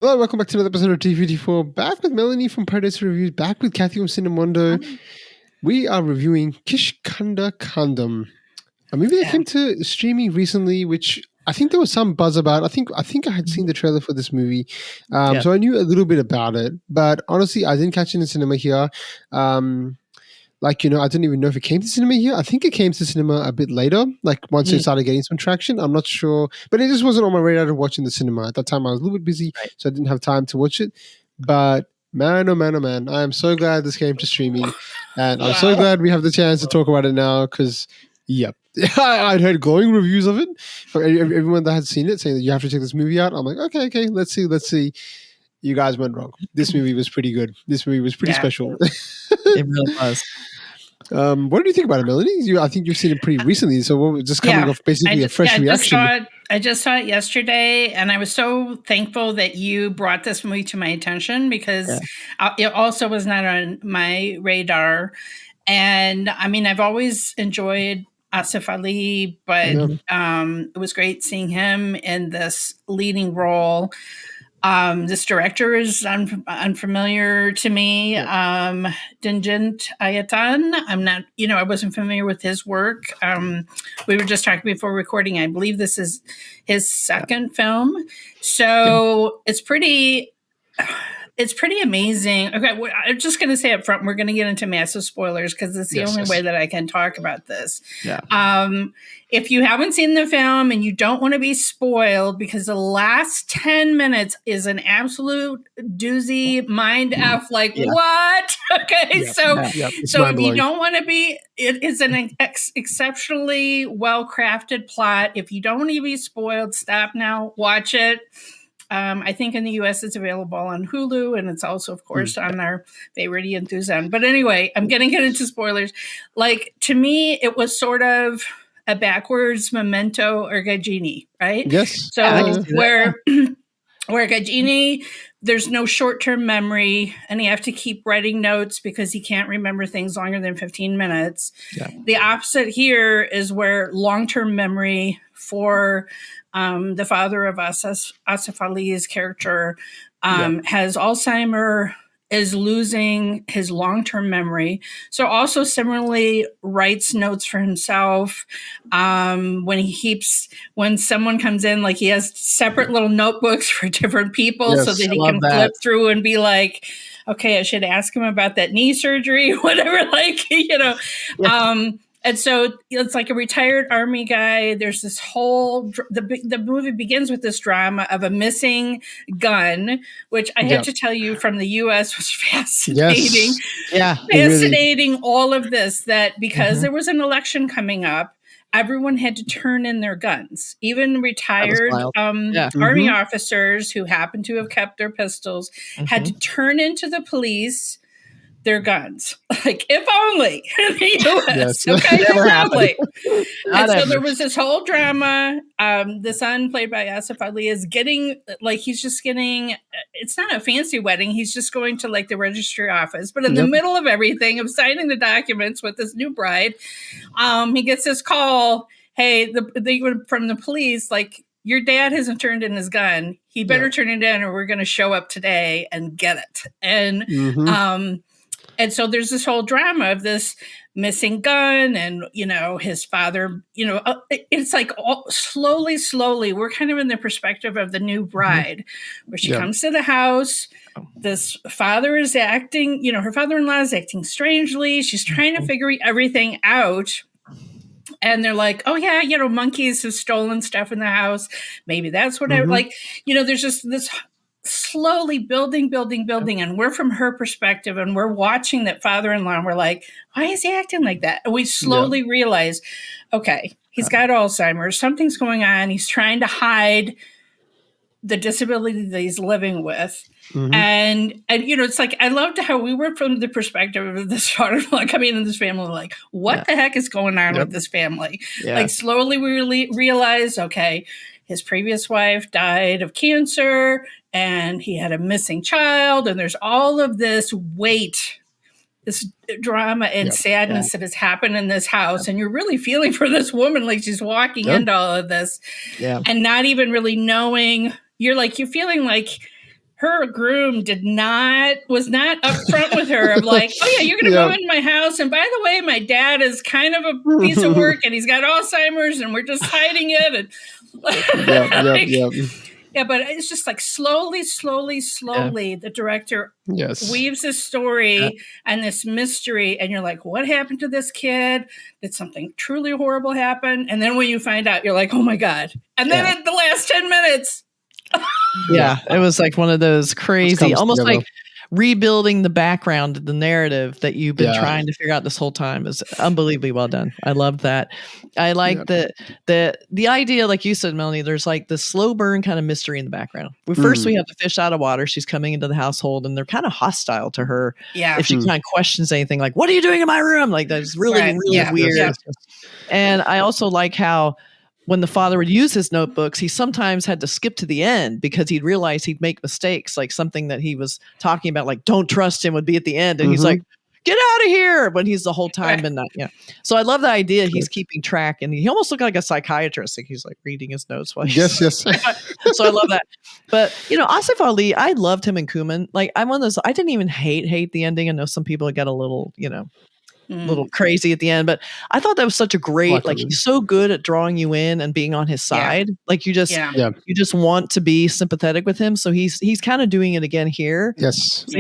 Hello, welcome back to another episode of T54. Back with Melanie from Predator Reviews, back with Kathy from Cinemondo. We are reviewing Kishkindha Kaandam, a movie that came to streaming recently, which I think there was some buzz about. I think I had seen the trailer for this movie, so I knew a little bit about it. But honestly, I didn't catch it in cinema here. I didn't even know if it came to cinema here. I think it came to cinema a bit later, like once it started getting some traction. I'm not sure, but it just wasn't on my radar to watch in the cinema. At that time, I was a little bit busy, so I didn't have time to watch it. But man, oh man, oh man, I am so glad this came to streaming. And I'm so glad we have the chance to talk about it now because, yep. I'd heard glowing reviews of it from everyone that had seen it, saying that you have to check this movie out. I'm like, okay, let's see. You guys went wrong. This movie was pretty good. This movie was pretty special. It really was. What do you think about it, Melanie? I think you've seen it pretty recently, so we're just coming off basically a fresh reaction. I just saw it yesterday, and I was so thankful that you brought this movie to my attention because it also was not on my radar. And I mean, I've always enjoyed Asif Ali, but it was great seeing him in this leading role. This director is unfamiliar to me. Dinjith Ayyathan. I'm not, I wasn't familiar with his work. We were just talking before recording. I believe this is his second film. So it's pretty amazing. Okay, I'm just going to say up front, we're going to get into massive spoilers because it's the only way that I can talk about this. If you haven't seen the film and you don't want to be spoiled, because the last 10 minutes is an absolute doozy, mind F, what? Okay, so if you don't want to be, it is an exceptionally well-crafted plot. If you don't want to be spoiled, stop now, watch it. I think in the U.S. it's available on Hulu, and it's also, of course, on our favorite Enthusiasm. But anyway, I'm going to get into spoilers. To me, it was sort of a backwards Memento or Gagini, right? Yes. So where Gagini, there's no short-term memory, and you have to keep writing notes because he can't remember things longer than 15 minutes. The opposite here is where long-term memory for the father of Asif Ali's character has Alzheimer, is losing his long-term memory. So also similarly writes notes for himself. When someone comes in, he has separate little notebooks for different people so that he can flip through and be like, okay, I should ask him about that knee surgery, whatever, and so it's like a retired army guy. There's this whole, the movie begins with this drama of a missing gun, which I had to tell you from the U.S. was fascinating. Fascinating, really. All of this, that because there was an election coming up, everyone had to turn in their guns. Even retired army officers who happened to have kept their pistols had to turn into the police their guns, if only in the U.S. If only. And so there was this whole drama. The son, played by Asif Ali, is getting he's just getting. It's not a fancy wedding. He's just going to the registry office, but in the middle of everything, of signing the documents with his new bride, he gets this call. Hey, from the police, your dad hasn't turned in his gun. He better turn it in, or we're going to show up today and get it. And and so there's this whole drama of this missing gun and, his father, it's slowly, we're kind of in the perspective of the new bride, where she comes to the house. This father is acting, her father-in-law is acting strangely. She's trying to figure everything out. And they're like, oh, yeah, monkeys have stolen stuff in the house. Maybe that's what I like. There's just this slowly building, and we're from her perspective, and we're watching that father-in-law, and we're like, why is he acting like that? And we slowly realize, okay, he's got Alzheimer's, something's going on, he's trying to hide the disability that he's living with. And it's I loved how we were from the perspective of this father-in-law coming into this family, what the heck is going on with this family? Slowly we realize, okay, his previous wife died of cancer, and he had a missing child, and there's all of this weight, this drama and sadness that has happened in this house, and you're really feeling for this woman, she's walking into all of this, and not even really knowing. You're feeling like her groom was not upfront with her of like, oh yeah, you're going to go into my house. And by the way, my dad is kind of a piece of work and he's got Alzheimer's and we're just hiding it. And yeah, but it's just like slowly, the director weaves this story and this mystery. And you're like, what happened to this kid? Did something truly horrible happen? And then when you find out, you're like, oh my God. And then at the last 10 minutes. It was like one of those crazy, almost like rebuilding the background, the narrative that you've been trying to figure out this whole time. Is unbelievably well done. I loved that. I like the idea, like you said, Melanie, there's like the slow burn kind of mystery in the background. First we have the fish out of water. She's coming into the household and they're kind of hostile to her. Yeah. If she kind of questions anything, like, what are you doing in my room? Like that's really weird. Yeah. And I also like how when the father would use his notebooks, he sometimes had to skip to the end because he'd realize he'd make mistakes. Like something that he was talking about, like don't trust him, would be at the end. And he's like, get out of here, when he's the whole time been not. So I love the idea he's keeping track, and he almost looked like a psychiatrist. Like he's like reading his notes while yes. So I love that. But Asif Ali, I loved him in Kuman. Like I'm one of those, I didn't even hate the ending. I know some people got a little, little crazy at the end, but I thought that was such a great, like he's so good at drawing you in and being on his side. Like you just want to be sympathetic with him. So he's kind of doing it again here. Yes. So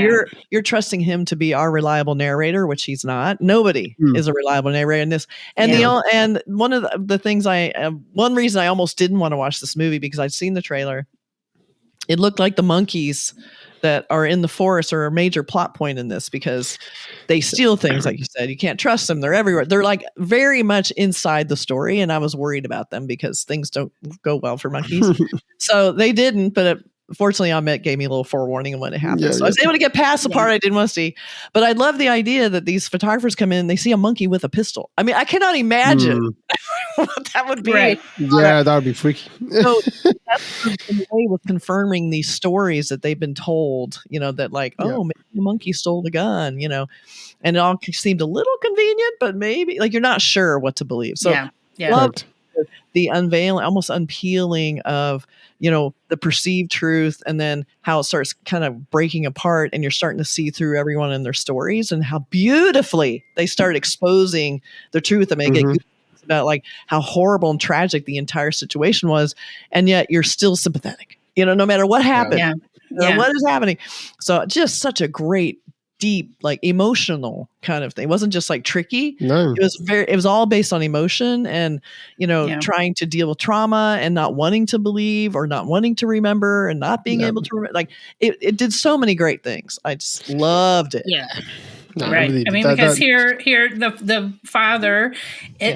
you're trusting him to be our reliable narrator, which he's not. Nobody is a reliable narrator in this. And and one of the things one reason I almost didn't want to watch this movie, because I'd seen the trailer. It looked like the monkeys that are in the forest are a major plot point in this, because they steal things, like you said. You can't trust them. They're everywhere. They're like very much inside the story, and I was worried about them because things don't go well for monkeys. So they didn't, but fortunately, Amit gave me a little forewarning of when it happened. So I was able to get past the part I didn't want to see. But I love the idea that these photographers come in, they see a monkey with a pistol. I mean, I cannot imagine what that would be. Right. Yeah, that would be freaky. So that's in a way with confirming these stories that they've been told, that like, maybe the monkey stole the gun, and it all seemed a little convenient, but maybe like you're not sure what to believe. So love the unveiling, almost unpeeling of, the perceived truth, and then how it starts kind of breaking apart, and you're starting to see through everyone and their stories, and how beautifully they start exposing the truth and make it about like how horrible and tragic the entire situation was, and yet you're still sympathetic, no matter what happened, what is happening. So just such a great, deep, like emotional kind of thing. It wasn't just like tricky. No. It was all based on emotion and, trying to deal with trauma and not wanting to believe or not wanting to remember and not being able to remember. Like it did so many great things. I just loved it. Yeah. No, right. I mean, because here, the father,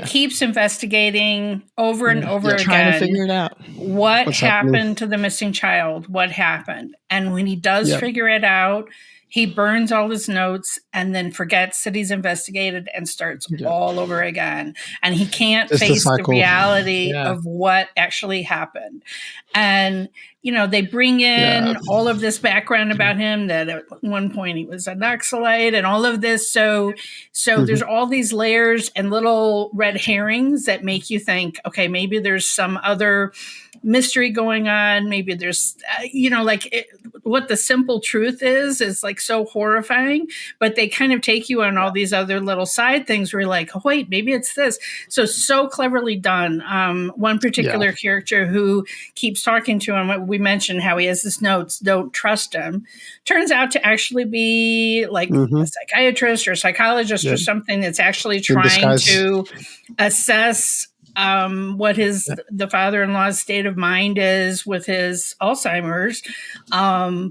keeps investigating over and over again, trying to figure it out. What's happened to the missing child? What happened? And when he does figure it out, he burns all his notes and then forgets that he's investigated and starts all over again. And he can't face the reality of what actually happened. And, they bring in all of this background about him, that at one point he was a Naxalite and all of this. So there's all these layers and little red herrings that make you think, okay, maybe there's some other mystery going on. Maybe there's, what the simple truth is like so horrifying, but they kind of take you on all these other little side things where you're like, oh, wait, maybe it's this. So cleverly done. One particular character who keeps talking to him, we mentioned how he has his notes, don't trust him, turns out to actually be like a psychiatrist or a psychologist or something that's actually trying to assess what the father-in-law's state of mind is with his Alzheimer's,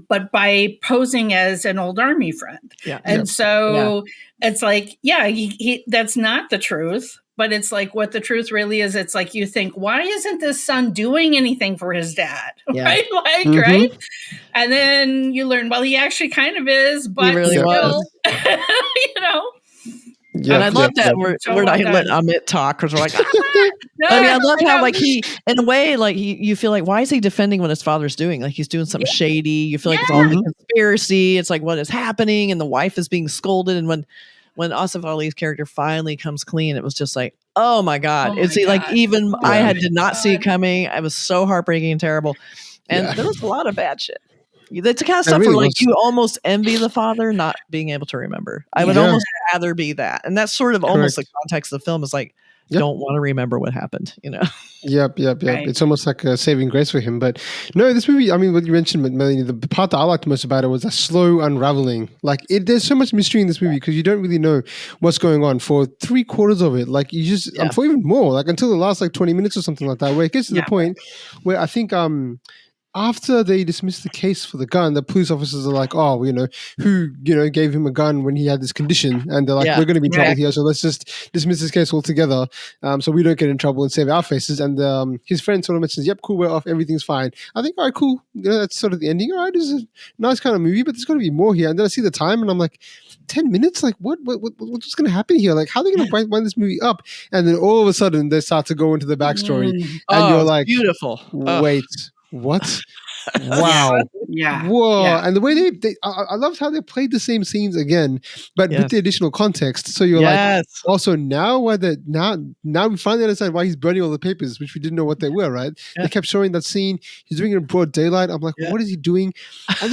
but by posing as an old army friend. So it's like, he that's not the truth, but it's like what the truth really is. It's like, you think, why isn't this son doing anything for his dad? Right? Like, right? And then you learn, well, he actually kind of is, but he really still, was. And I love that we're not let Amit talk, because we're like, I love how like he, in a way, like you feel like, why is he defending what his father's doing? Like he's doing something shady. You feel like it's all a conspiracy. It's like, what is happening? And the wife is being scolded. And when Asif Ali's character finally comes clean, it was just like, oh my God. Like even I did not see it coming. I was so heartbreaking and terrible. And there was a lot of bad shit. That's the kind of stuff really where was. you almost envy the father not being able to remember. I would almost rather be that. And that's sort of almost the context of the film is like, don't want to remember what happened, Yep. Right. It's almost like a saving grace for him. But no, this movie, I mean, what you mentioned, Melanie, the part that I liked most about it was a slow unraveling. Like, there's so much mystery in this movie because you don't really know what's going on for 3/4 of it. Like, you just, for even more, like until the last 20 minutes or something like that, where it gets to the point where I think, after they dismiss the case for the gun, the police officers are like, oh, who, gave him a gun when he had this condition? And they're like, we're going to be in trouble here, so let's just dismiss this case altogether so we don't get in trouble and save our faces. And his friend sort of mentions, yep, cool, we're off, everything's fine. I think, all right, cool. That's sort of the ending. All right, this is a nice kind of movie, but there's got to be more here. And then I see the time and I'm like, 10 minutes? Like, what's going to happen here? Like, how are they going to wind this movie up? And then all of a sudden, they start to go into the backstory. And you're like, beautiful. Wait. What? Wow. Whoa. And the way I loved how they played the same scenes again, but with the additional context. So you're like, also now now we finally understand why he's burning all the papers, which we didn't know what they were, right? They kept showing that scene. He's doing it in broad daylight. I'm like, what is he doing? And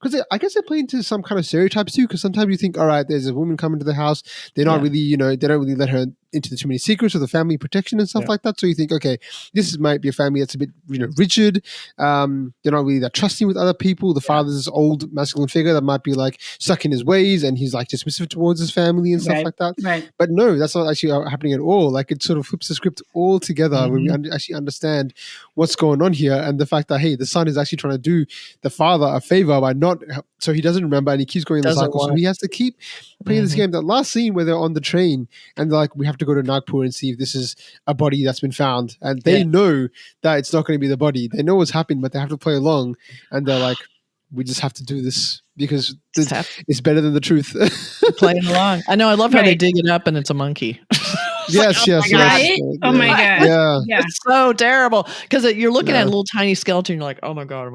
because I guess they play into some kind of stereotypes too, because sometimes you think, all right, there's a woman coming to the house. They're not really, they don't really let her into too many secrets of the family protection and stuff like that. So you think, okay, this might be a family that's a bit, rigid. They're not really that trusting with other people. The father's this old masculine figure that might be like stuck in his ways and he's like dismissive towards his family and stuff like that. Right. But no, that's not actually happening at all. Like, it sort of flips the script all together when we actually understand what's going on here, and the fact that, hey, the son is actually trying to do the father a favor by not, so he doesn't remember and he keeps going in the cycle. So he has to keep playing this game. That last scene where they're on the train and they're like, we have to go to Nagpur and see if this is a body that's been found. And they know that it's not going to be the body. They know what's happened, but they have to play along. And they're like, we just have to do this because it's better than the truth. Playing along. I know. I love how they dig it up and it's a monkey. Yes. Oh my god. Yeah. It's so terrible because you're looking at a little tiny skeleton. You're like, oh my god.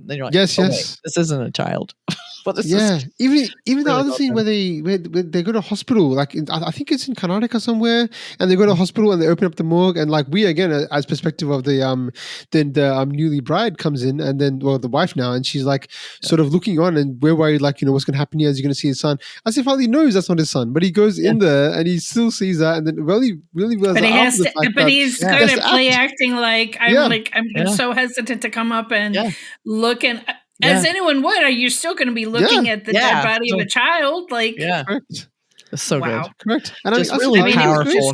Then you're like, yes. Wait, this isn't a child. But this is even really the other scene where they go to hospital, like I think it's in Karnataka somewhere, and they go to hospital and they open up the morgue, and like we again as perspective of the newly bride comes in, and then the wife now, and she's like sort of looking on, and we're worried like what's going to happen here? Is he going to see his son? As if Ali knows that's not his son, but he goes in there and he still sees that, and then really but he's good at play acting. Like I'm so hesitant to come up and look and. As anyone would, are you still going to be looking at the dead body of a child? Like, correct. It's so good. Correct. And just really powerful.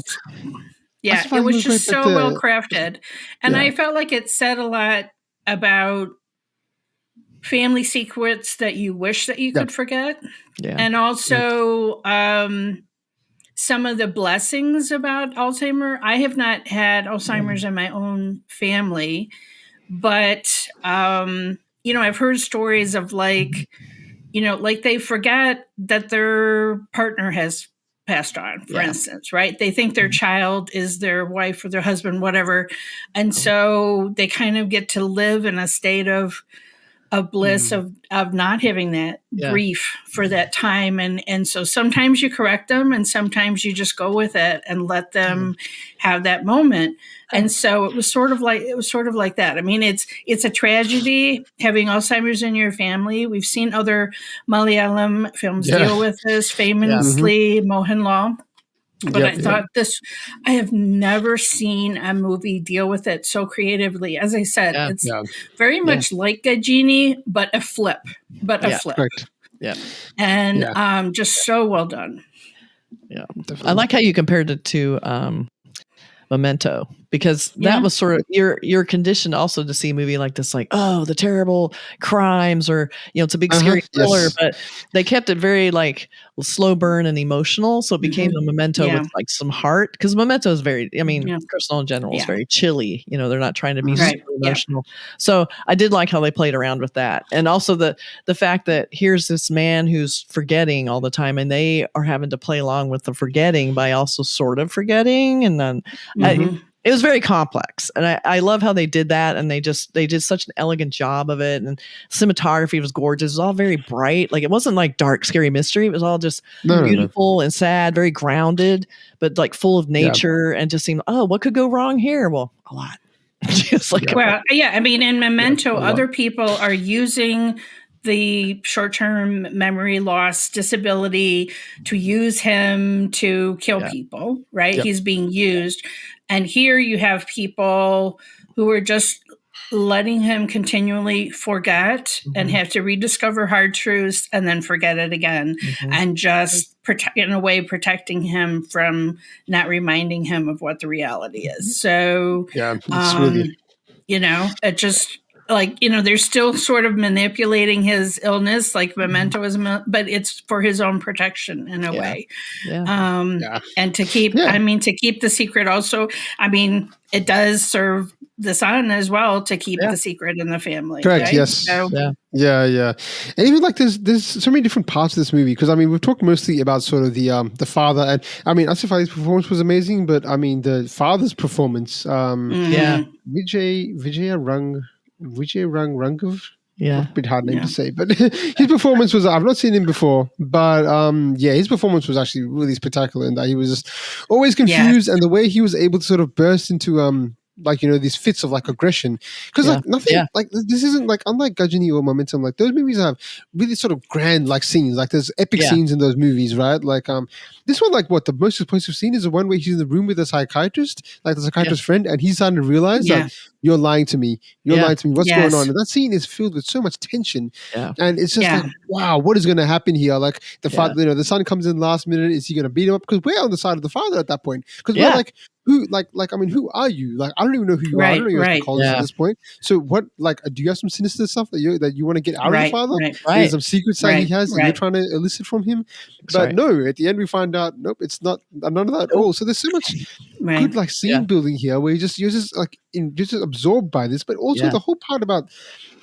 It was just so well crafted. And I felt like it said a lot about family secrets that you wish that you could forget. Yeah. And also some of the blessings about Alzheimer's. I have not had Alzheimer's in my own family, but I've heard stories of like they forget that their partner has passed on, for instance, right? They think their child is their wife or their husband, whatever. And so they kind of get to live in a state of bliss of not having that grief for that time. And so sometimes you correct them and sometimes you just go with it and let them have that moment. And so it was sort of like that. I mean, it's a tragedy having Alzheimer's in your family. We've seen other Malayalam films deal with this, famously Mohanlal. But I thought I have never seen a movie deal with it so creatively. As I said, it's very much like Gajini, but a flip. Correct. Yeah. And just so well done. Yeah. Definitely. I like how you compared it to Memento, because that was sort of you're conditioned also to see a movie like this, like, oh, the terrible crimes, or it's a big scary thriller, but they kept it very like slow burn and emotional, so it became a Memento with like some heart, because Memento is very, Chris Nolan in general is very chilly, they're not trying to be super emotional. So I did like how they played around with that, and also the fact that here's this man who's forgetting all the time, and they are having to play along with the forgetting by also sort of forgetting, and then it was very complex, and I love how they did that, and they did such an elegant job of it, and cinematography was gorgeous. It was all very bright, like it wasn't like dark, scary mystery. It was all just beautiful and sad, very grounded, but like full of nature, and just seemed, oh, what could go wrong here? Well, a lot. Just like, well, yeah, I mean, in Memento, other people are using the short-term memory loss disability to use him to kill people, right? He's being used. And here you have people who are just letting him continually forget and have to rediscover hard truths and then forget it again, and just in a way protecting him from not reminding him of what the reality is. So, it's really, it just like, they're still sort of manipulating his illness, like Memento is, but it's for his own protection in a way. And to keep, to keep the secret also, it does serve the son as well to keep the secret in the family. Correct. Right? Yes. So, yeah. And even like there's so many different parts of this movie, because we've talked mostly about sort of the father, and Asif Ali's performance was amazing, but the father's performance, Vijayaraghavan. A bit hard name to say, but his performance was, I've not seen him before, but his performance was actually really spectacular in that he was just always confused, and the way he was able to sort of burst into these fits of like aggression, because this isn't like, unlike Gajini or Momentum, like those movies have really sort of grand like scenes, like there's epic scenes in those movies, right? Like this one, like what the most explosive scene is the one where he's in the room with a psychiatrist, like the psychiatrist friend, and he's starting to realize that you're lying to me, what's going on, and that scene is filled with so much tension, and it's just like, wow, what is going to happen here? Like the father, the son comes in last minute, is he going to beat him up? Because we're on the side of the father at that point, because we're like, who are you? Like, I don't even know who you are. I don't know your psychologist at this point. So what, like, do you have some sinister stuff that you want to get out of your father? There's some secrets that he has that you're trying to elicit from him. But no, at the end we find out, nope, it's not none of that at all. So there's so much good like scene building here where you're just like just absorbed by this, but also the whole part about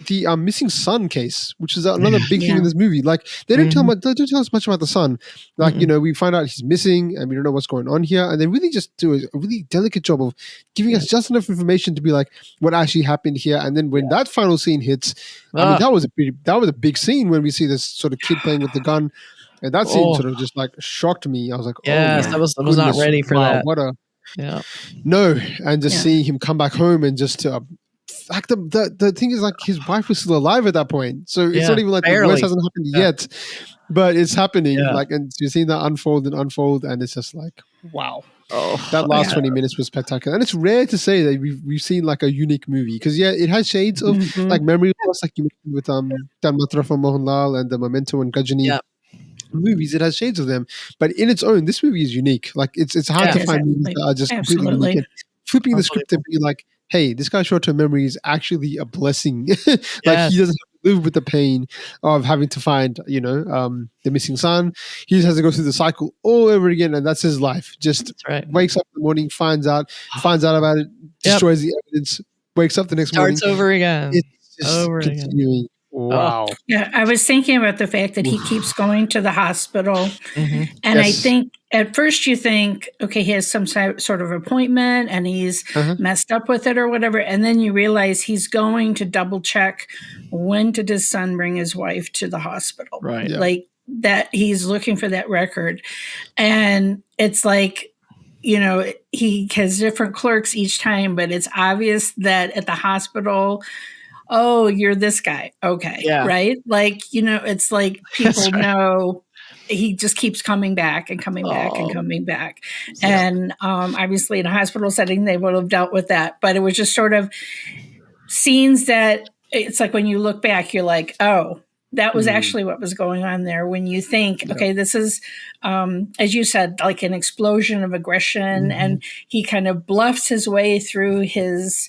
the missing son case, which is another big thing in this movie. Like they don't tell us much about the son. Like we find out he's missing and we don't know what's going on here, and they really just do a really delicate job of giving us just enough information to be like what actually happened here. And then when that final scene hits, that was a big scene when we see this sort of kid playing with the gun, and that scene sort of just like shocked me. I was like, I was not ready for that. What a no, and just seeing him come back home and just like the thing is, like his wife was still alive at that point, so it's not even like the worst hasn't happened yet, but it's happening. Like, and you're seeing that unfold, and it's just like, wow. That last 20 minutes was spectacular, and it's rare to say that we've seen like a unique movie, because it has shades of like memory loss, like you mentioned with Dan Matra from Mohanlal and the Memento and Gajini movies. It has shades of them, but in its own, this movie is unique. Like it's hard to find movies that are just completely unique. And flipping the script and be like, hey, this guy's short-term memory is actually a blessing. Like he doesn't have to live with the pain of having to find, the missing son. He just has to go through the cycle all over again, and that's his life. Just wakes up in the morning, finds out about it, destroys the evidence, wakes up the next morning. Starts over again. It's just continuing. Again. Wow. Yeah, I was thinking about the fact that he keeps going to the hospital. And I think at first you think, okay, he has some sort of appointment and he's messed up with it or whatever. And then you realize he's going to double check, when did his son bring his wife to the hospital? Right. Yeah. Like that, he's looking for that record. And it's like, he has different clerks each time, but it's obvious that at the hospital, oh, you're this guy. Okay. Yeah. Right. Like, it's like people know he just keeps coming back and coming back and coming back. Yeah. And obviously in a hospital setting, they would have dealt with that. But it was just sort of scenes that it's like when you look back, you're like, oh, that was actually what was going on there. When you think, okay, this is, as you said, like an explosion of aggression, and he kind of bluffs his way through his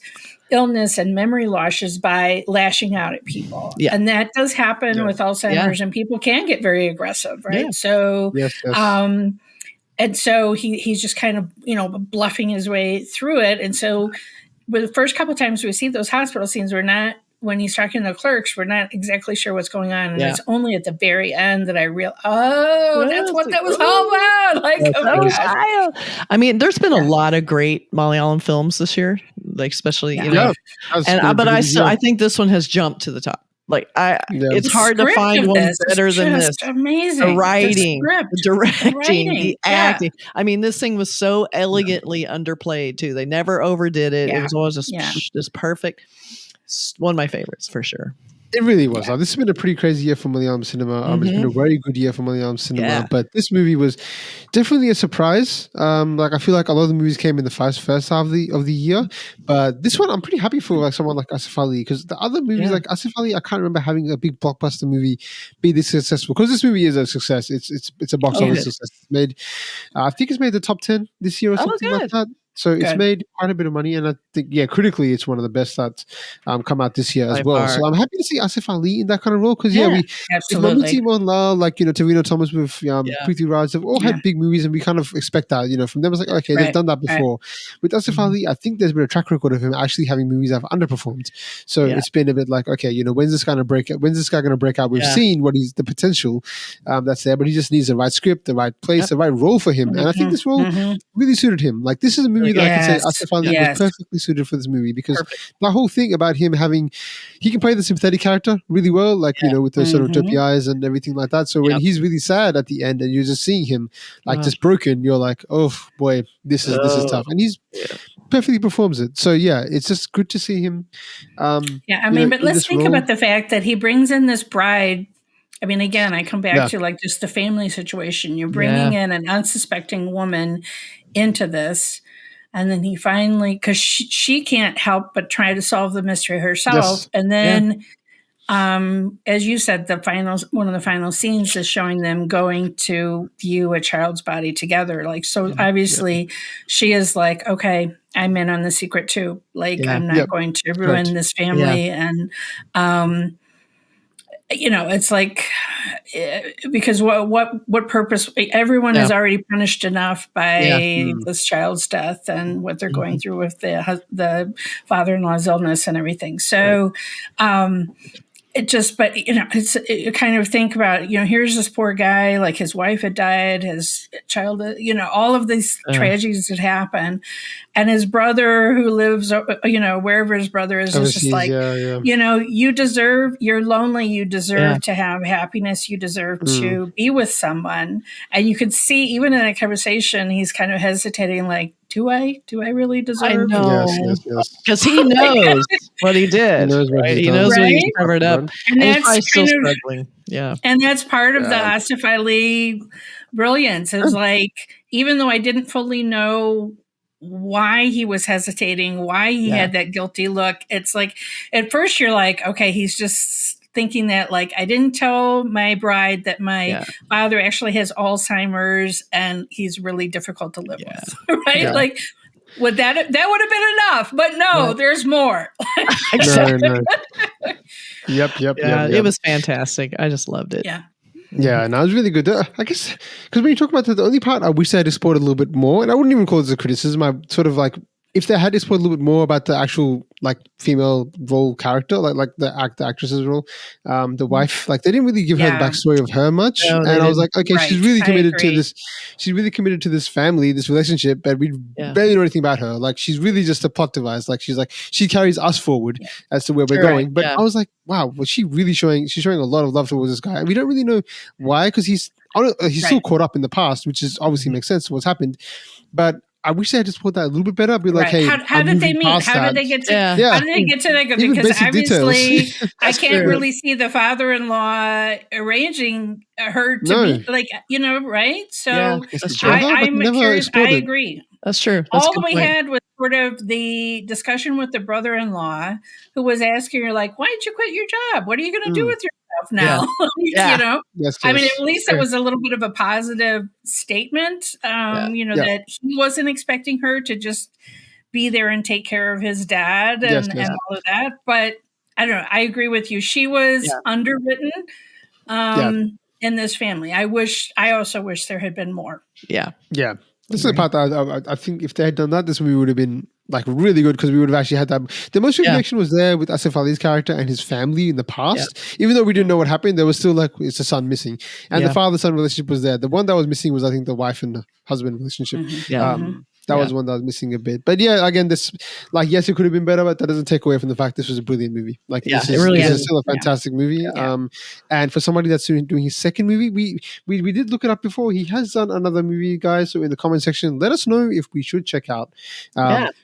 illness and memory losses by lashing out at people. Yeah. And that does happen with Alzheimer's, and people can get very aggressive, right? Yeah. So, and so he's just kind of, bluffing his way through it. And so with the first couple of times we see those hospital scenes, when he's talking to the clerks, we're not exactly sure what's going on. And it's only at the very end that I realized, that's what that was all about. Like, I mean, there's been a lot of great Malayalam films this year, like especially, but I think this one has jumped to the top. Like it's hard to find one better than this. Amazing. The writing, the directing, the acting. I mean, this thing was so elegantly underplayed too. They never overdid it. It was always just perfect. One of my favorites for sure. It really was. This has been a pretty crazy year for Malayalam cinema. It's been a very good year for Malayalam cinema, but this movie was definitely a surprise. Like I feel like a lot of the movies came in the first half of the year, but this one I'm pretty happy for. Like someone like Asif Ali, because the other movies like Asif Ali, I can't remember having a big blockbuster movie be this successful. Because this movie is a success. It's a box office success. It's made, I think it's made the top 10 this year or something like that. So it's made quite a bit of money, and I think, critically, it's one of the best that's come out this year as well. So I'm happy to see Asif Ali in that kind of role because, we Mammootty Mohanlal, like, Tavino Thomas with Preeti Raj, have all had big movies, and we kind of expect that, from them. It's like, okay, they've done that before. With Asif Ali, I think there's been a track record of him actually having movies that have underperformed. So it's been a bit like, okay, when's this guy going to break out? When's this guy going to break out? We've seen what he's the potential that's there, but he just needs the right script, the right place, the right role for him. And I think this role really suited him. Like, this is a movie that I can say Asif Ali was perfectly suited for this movie because the whole thing about him he can play the sympathetic character really well, like, with those sort of dopey eyes and everything like that. So when he's really sad at the end and you're just seeing him like just broken, you're like, oh boy, this is tough. And he's perfectly performs it. So it's just good to see him. I mean, but let's think about the fact that he brings in this bride. I mean, again, I come back to like just the family situation. You're bringing in an unsuspecting woman into this. And then he finally, because she can't help but try to solve the mystery herself. Yes. And then, as you said, one of the final scenes is showing them going to view a child's body together. Like, so obviously she is like, okay, I'm in on the secret too. Like, I'm not going to ruin this family. And, it's like, because what purpose? Everyone is already punished enough by this child's death and what they're going through with the father-in-law's illness and everything. So, it's you kind of think about, here's this poor guy, like his wife had died, his child, all of these tragedies that happen. And his brother who lives, wherever his brother is just like, you're lonely. You deserve to have happiness. You deserve to be with someone. And you could see even in a conversation, he's kind of hesitating, like, do I really deserve? I know, because he knows what he did. He knows what he's covered up, and that's still struggling. Yeah, and that's part of the Asif Ali brilliance. It was like, even though I didn't fully know why he was hesitating, why he had that guilty look, it's like at first you're like, okay, he's just thinking that, like, I didn't tell my bride that my father actually has Alzheimer's and he's really difficult to live with, right? Yeah. Like, would that would have been enough, but no, there's more. No. Yep. It was fantastic. I just loved it. Yeah, and that was really good. I guess because when you talk about the only part I wish they had explored a little bit more, and I wouldn't even call this a criticism. I sort of like, if they had explored a little bit more about the actual like female role character, like the actress's role, the wife, like they didn't really give her the backstory of her much. No, and I was like, okay, she's really committed to this. She's really committed to this family, this relationship, but we barely know anything about her. Like, she's really just a plot device. Like, she carries us forward as to where we're going. But I was like, wow, was she really showing a lot of love towards this guy? And we don't really know why, because he's still caught up in the past, which is obviously makes sense to what's happened. But I wish they had just put that a little bit better. I'd be like, hey, how did they meet? How did they get to? How did they get to that? Because obviously, I can't really see the father-in-law arranging her to be like, right? So I'm curious. I agree. That's true. All we had was sort of the discussion with the brother-in-law, who was asking her, like, why did you quit your job? What are you going to do with yourself now? Yes. I mean, at least it was a little bit of a positive statement, that he wasn't expecting her to just be there and take care of his dad and all of that. But I don't know. I agree with you. She was underwritten in this family. I also wish there had been more. Yeah. This is the part that I think if they had done that, this movie would have been like really good, because we would have actually had that. The emotional connection was there with Asif Ali's character and his family in the past. Even though we didn't know what happened, there was still like, it's a son missing. And the father-son relationship was there. The one that was missing was, I think, the wife and the husband relationship. That was one that was missing a bit. But yeah, again, this, like, yes, it could have been better, but that doesn't take away from the fact this was a brilliant movie. Like, this is still a fantastic movie. And for somebody that's doing his second movie, we did look it up before. He has done another movie, guys. So in the comment section, let us know if we should check out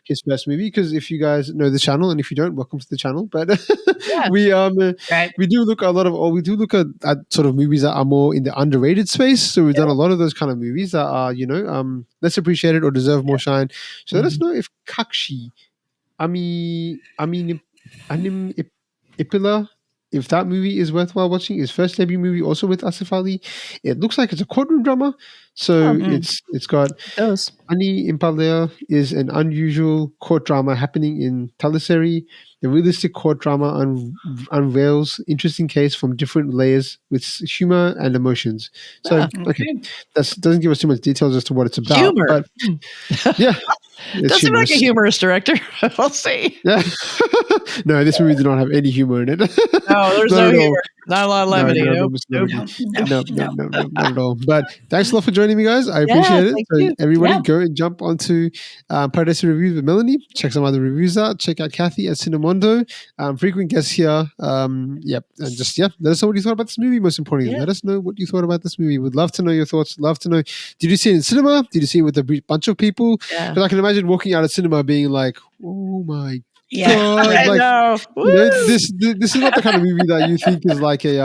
his first movie. Because if you guys know the channel, and if you don't, welcome to the channel. But we do look at sort of movies that are more in the underrated space. So we've done a lot of those kind of movies that are, less appreciated or deserve more shine. So let us know if Kakshi, Anim Ipila, if that movie is worthwhile watching. His first debut movie, also with Asif Ali. It looks like it's a courtroom drama. So it's got Ani Impalea is an unusual court drama happening in Taliseri. The realistic court drama unveils interesting case from different layers with humor and emotions. So that doesn't give us too much details as to what it's about. Humor. But yeah. Does seem like a humorous director. We'll see. Yeah. No, this movie did not have any humor in it. No, there's no humor. Not a lot of levity. No, not at all. But thanks a lot for joining me, guys. I appreciate it. So everybody go and jump onto Paradise Reviews with Melanie. Check some other reviews out. Check out Kathy at Cinemondo. Frequent guests here. And just let us know what you thought about this movie. Most importantly, let us know what you thought about this movie. We'd love to know your thoughts. Love to know. Did you see it in cinema? Did you see it with a bunch of people? Because I can imagine walking out of cinema being like, oh my God, I know. This is not the kind of movie that you think is like a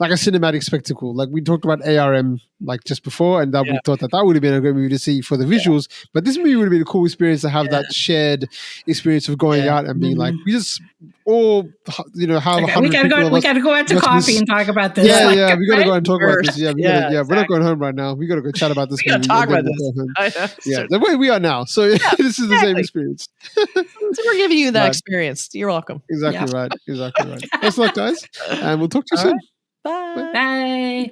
cinematic spectacle. Like we talked about ARM like just before, and that we thought that would have been a great movie to see for the visuals. But this movie would have been a cool experience to have that shared experience of going out and being like, we just all have we gotta go out to coffee and talk about this. We gotta go and talk about this. We're not going home right now. We gotta go chat about this movie. We gotta talk about this. The way we are now. So this is the same experience. So we're giving you that experience. You're welcome. Exactly right. Thanks a lot, guys. And we'll talk to you soon. Bye. Bye.